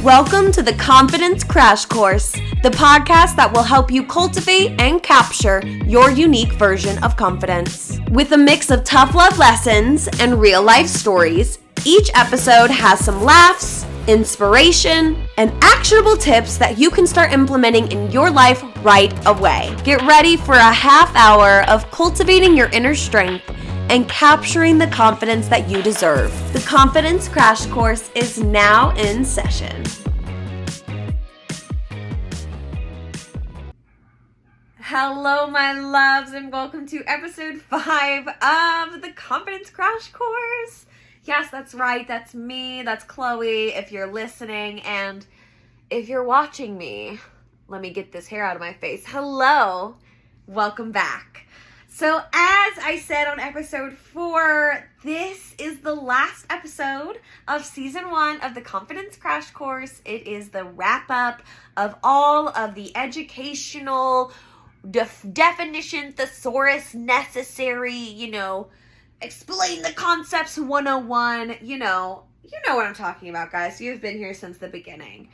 Welcome to the Confidence Crash Course, the podcast that will help you cultivate and capture your unique version of confidence. With a mix of tough love lessons and real life stories, each episode has some laughs, inspiration, and actionable tips that you can start implementing in your life right away. Get ready for a half hour of cultivating your inner strength and capturing the confidence that you deserve. The Confidence Crash Course is now in session. Hello, my loves, and welcome to episode 5 of the Confidence Crash Course. Yes, that's right. That's me. That's Chloe. If you're listening and if you're watching me, let me get this hair out of my face. Hello. Welcome back. So as I said on episode 4, this is the last episode of season 1 of the Confidence Crash Course. It is the wrap up of all of the educational definition thesaurus necessary, explain the concepts 101, you know what I'm talking about, guys. You've been here since the beginning.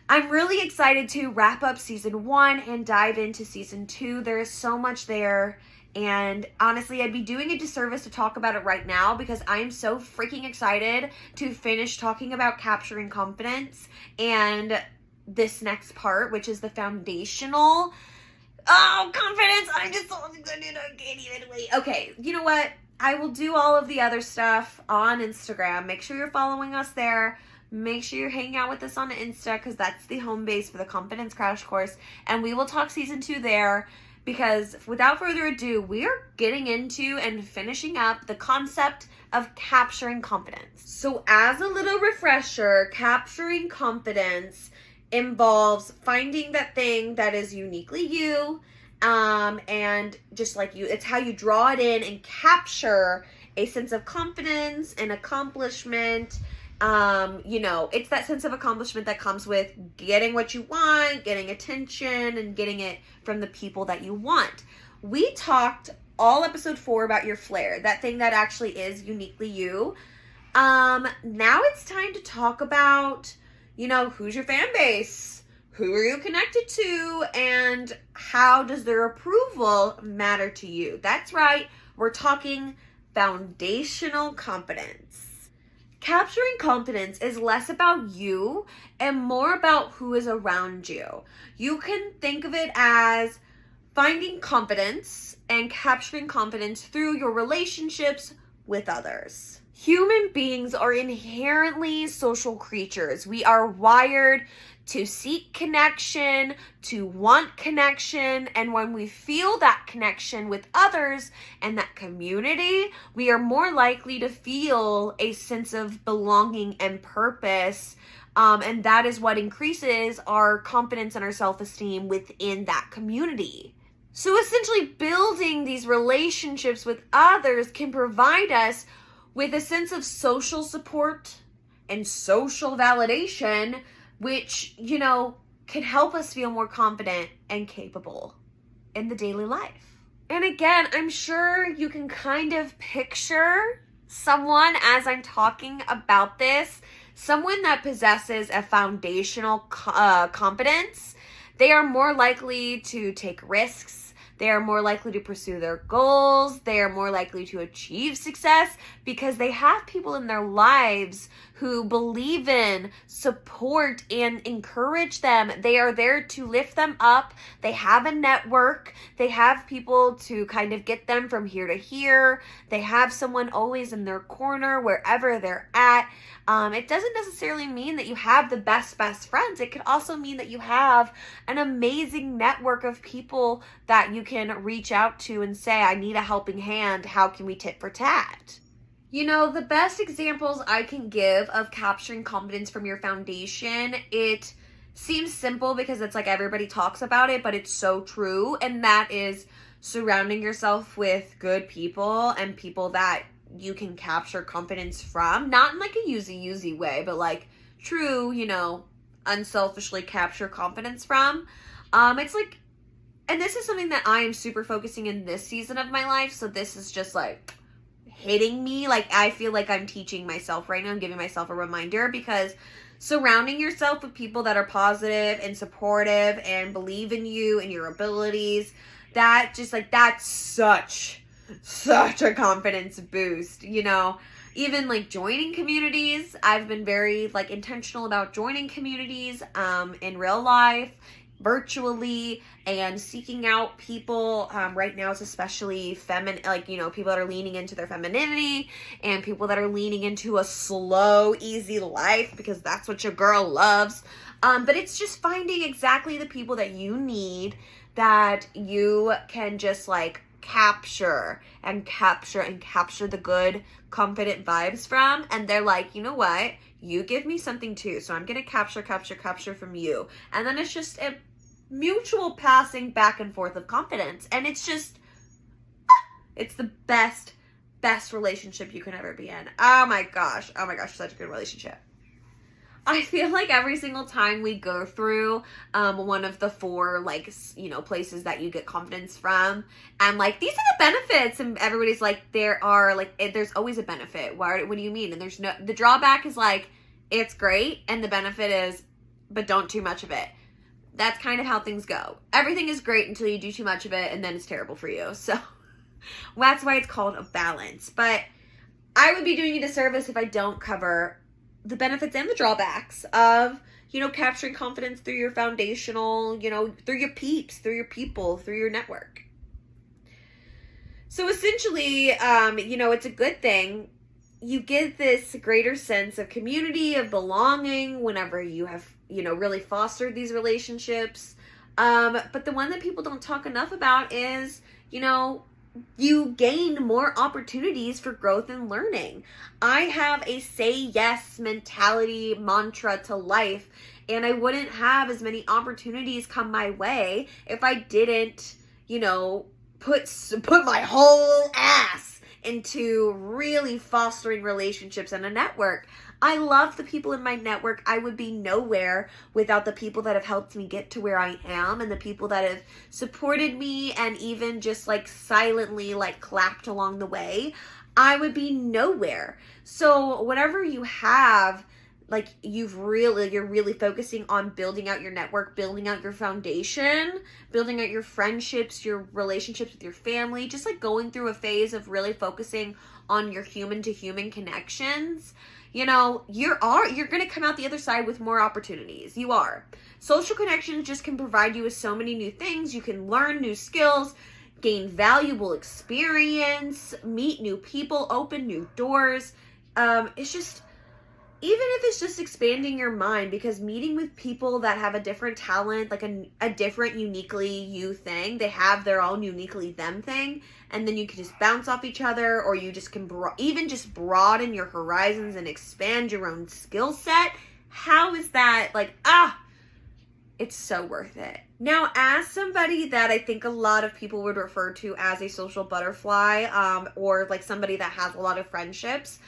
I'm really excited to wrap up season 1 and dive into season 2. There is so much there. And honestly, I'd be doing a disservice to talk about it right now because I am so freaking excited to finish talking about capturing confidence and this next part, which is the foundational confidence. I'm just so excited. I can't even wait. Okay, you know what? I will do all of the other stuff on Instagram. Make sure you're following us there. Make sure you're hanging out with us on Insta because that's the home base for the Confidence Crash Course. And we will talk season 2 there. Because without further ado, we are getting into and finishing up the concept of capturing confidence. So as a little refresher, capturing confidence involves finding that thing that is uniquely you, and just like you, it's how you draw it in and capture a sense of confidence and accomplishment. It's that sense of accomplishment that comes with getting what you want, getting attention, and getting it from the people that you want. We talked all episode 4 about your flair, that thing that actually is uniquely you. Now it's time to talk about, who's your fan base? Who are you connected to? And how does their approval matter to you? That's right. We're talking foundational confidence. Capturing confidence is less about you and more about who is around you. You can think of it as finding confidence and capturing confidence through your relationships with others. Human beings are inherently social creatures. We are wired to seek connection, to want connection, and when we feel that connection with others and that community, we are more likely to feel a sense of belonging and purpose, and that is what increases our confidence and our self-esteem within that community. So essentially, building these relationships with others can provide us with a sense of social support and social validation, which, can help us feel more confident and capable in the daily life. And again, I'm sure you can kind of picture someone as I'm talking about this, someone that possesses a foundational confidence. They are more likely to take risks. They are more likely to pursue their goals. They are more likely to achieve success because they have people in their lives who believe in, support, and encourage them. They are there to lift them up. They have a network. They have people to kind of get them from here to here. They have someone always in their corner wherever they're at. It doesn't necessarily mean that you have the best friends. It could also mean that you have an amazing network of people that you can reach out to and say, I need a helping hand. How can we tit for tat? The best examples I can give of capturing confidence from your foundation, it seems simple because it's like everybody talks about it, but it's so true. And that is surrounding yourself with good people and people that you can capture confidence from, not in like a usy way, but like true, unselfishly capture confidence from. It's like, and this is something that I am super focusing in this season of my life. So this is just like hitting me. Like I feel like I'm teaching myself right now and giving myself a reminder because Surrounding yourself with people that are positive and supportive and believe in you and your abilities, that just like, that's such a confidence boost, you know. Even like joining communities, I've been very like intentional about joining communities in real life, virtually, and seeking out people. Right now it's especially feminine, like, you know, people that are leaning into their femininity and people that are leaning into a slow, easy life, because that's what your girl loves. But it's just finding exactly the people that you need, that you can just like capture the good, confident vibes from. And they're like, you know what? You give me something too. So I'm going to capture from you. And then it's just a mutual passing back and forth of confidence. And it's just, it's the best relationship you can ever be in. Oh my gosh, such a good relationship. I feel like every single time we go through one of the 4, like, you know, places that you get confidence from, and like, these are the benefits, and everybody's like, there's always a benefit. What do you mean? And the drawback is like, it's great, and the benefit is, but don't too much of it. That's kind of how things go. Everything is great until you do too much of it, and then it's terrible for you. So that's why it's called a balance. But I would be doing you a disservice if I don't cover the benefits and the drawbacks of, you know, capturing confidence through your foundational, you know, through your peeps, through your people, through your network. So essentially, you know, it's a good thing. You get this greater sense of community, of belonging whenever you have, you know, really fostered these relationships. But the one that people don't talk enough about is, you know, you gain more opportunities for growth and learning. I have a say yes mentality mantra to life, and I wouldn't have as many opportunities come my way if I didn't, you know, put my whole ass into really fostering relationships and a network. I love the people in my network. I would be nowhere without the people that have helped me get to where I am, and the people that have supported me and even just like silently like clapped along the way. I would be nowhere. So whatever you have, like, you're really focusing on building out your network, building out your foundation, building out your friendships, your relationships with your family, just like going through a phase of really focusing on your human to human connections. You know, you're going to come out the other side with more opportunities. You are. Social connections just can provide you with so many new things. You can learn new skills, gain valuable experience, meet new people, open new doors. It's just, even if it's just expanding your mind, because meeting with people that have a different talent, like a different uniquely you thing, they have their own uniquely them thing, and then you can just bounce off each other, or you just can even just broaden your horizons and expand your own skill set. How is that like, it's so worth it. Now, as somebody that I think a lot of people would refer to as a social butterfly, or like somebody that has a lot of friendships,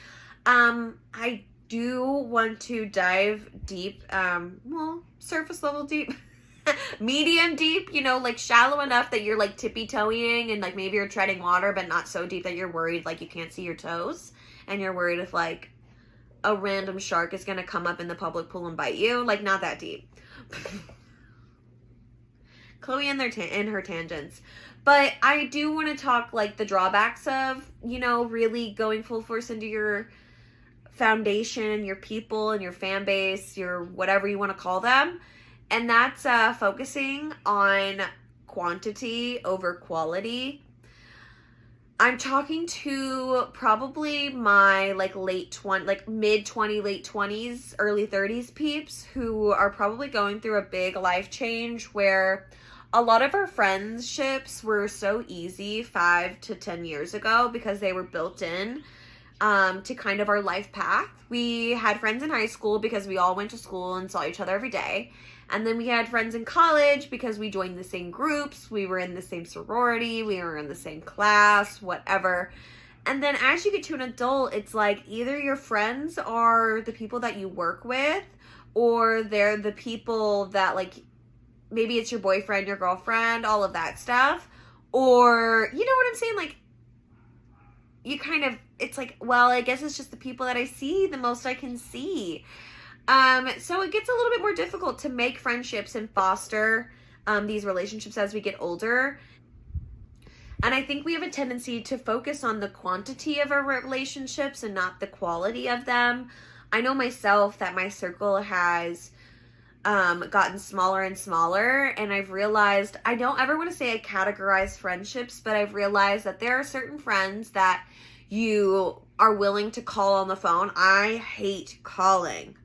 I do want to dive deep, surface level deep, medium deep, you know, like shallow enough that you're like tippy-toeing and like maybe you're treading water, but not so deep that you're worried like you can't see your toes, and you're worried if like a random shark is gonna come up in the public pool and bite you. Like, not that deep. Chloe and her tangents. But I do want to talk like the drawbacks of, you know, really going full force into your foundation, your people, and your fan base, your whatever you want to call them. And that's focusing on quantity over quality. I'm talking to probably my like mid 20, late 20s, early 30s peeps who are probably going through a big life change where a lot of our friendships were so easy 5 to 10 years ago because they were built in to kind of our life path. We had friends in high school because we all went to school and saw each other every day. And then we had friends in college because we joined the same groups. We were in the same sorority. We were in the same class, whatever. And then as you get to an adult, it's like either your friends are the people that you work with, or they're the people that like, maybe it's your boyfriend, your girlfriend, all of that stuff. Or, you know what I'm saying? Like, you kind of, it's like, well, I guess it's just the people that I see the most I can see. So it gets a little bit more difficult to make friendships and foster these relationships as we get older. And I think we have a tendency to focus on the quantity of our relationships and not the quality of them. I know myself that my circle has gotten smaller and smaller, and I've realized, I don't ever want to say I categorize friendships, but I've realized that there are certain friends that you are willing to call on the phone. I hate calling.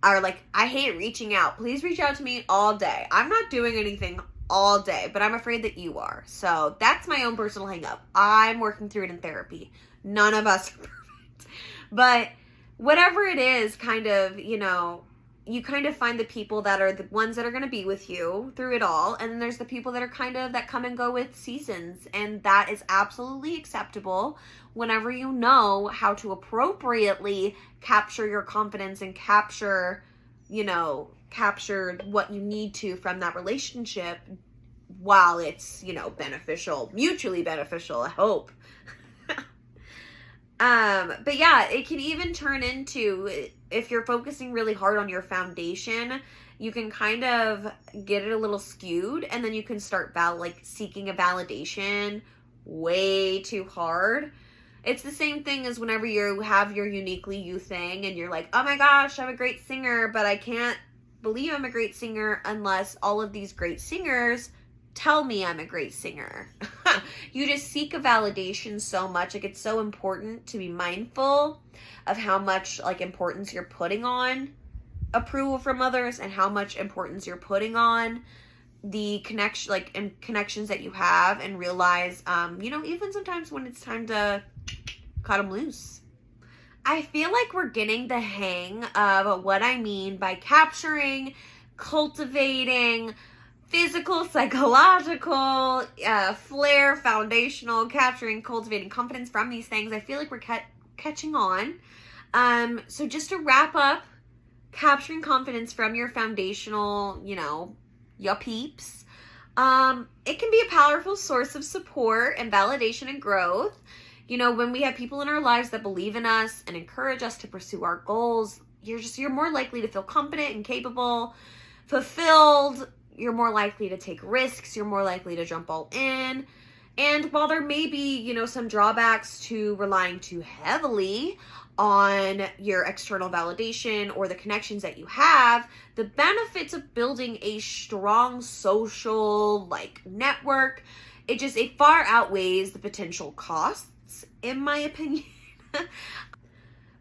I hate reaching out. Please reach out to me all day. I'm not doing anything all day, but I'm afraid that you are. So that's my own personal hang up. I'm working through it in therapy. None of us are perfect. But whatever it is, kind of, you kind of find the people that are the ones that are going to be with you through it all. And then there's the people that are that come and go with seasons. And that is absolutely acceptable whenever you know how to appropriately capture your confidence and capture what you need to from that relationship while it's, beneficial, mutually beneficial, I hope. But yeah, it can even turn into, if you're focusing really hard on your foundation, you can kind of get it a little skewed, and then you can start seeking a validation way too hard. It's the same thing as whenever you have your uniquely you thing and you're like, oh my gosh, I'm a great singer, but I can't believe I'm a great singer unless all of these great singers tell me I'm a great singer. You just seek a validation so much. It's so important to be mindful of how much importance you're putting on approval from others and how much importance you're putting on the connections that you have, and realize, even sometimes when it's time to cut them loose. I feel like we're getting the hang of what I mean by capturing, cultivating, physical, psychological, flair, foundational, capturing, cultivating confidence from these things. I feel like we're catching on. So just to wrap up, capturing confidence from your foundational, your peeps. It can be a powerful source of support and validation and growth. When we have people in our lives that believe in us and encourage us to pursue our goals, you're more likely to feel confident and capable, fulfilled. You're more likely to take risks. You're more likely to jump all in. And while there may be, some drawbacks to relying too heavily on your external validation or the connections that you have, the benefits of building a strong social network, it far outweighs the potential costs, in my opinion.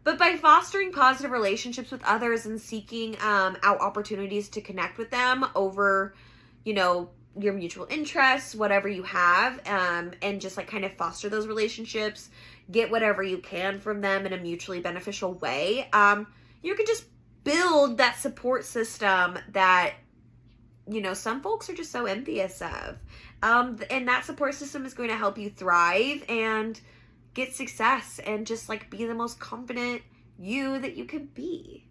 But by fostering positive relationships with others and seeking out opportunities to connect with them over, your mutual interests, whatever you have, and just kind of foster those relationships, get whatever you can from them in a mutually beneficial way, you can just build that support system that, some folks are just so envious of. And that support system is going to help you thrive and get success and just be the most confident you that you can be.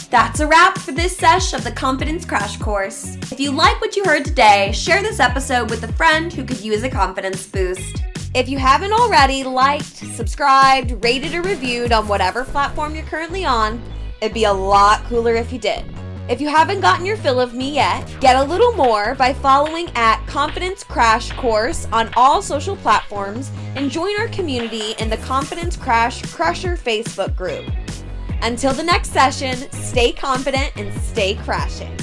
That's a wrap for this sesh of the Confidence Crash Course. If you like what you heard today, share this episode with a friend who could use a confidence boost. If you haven't already liked, subscribed, rated, or reviewed on whatever platform you're currently on, it'd be a lot cooler if you did. If you haven't gotten your fill of me yet, get a little more by following at Confidence Crash Course on all social platforms and join our community in the Confidence Crash Crusher Facebook group. Until the next session, stay confident and stay crashing.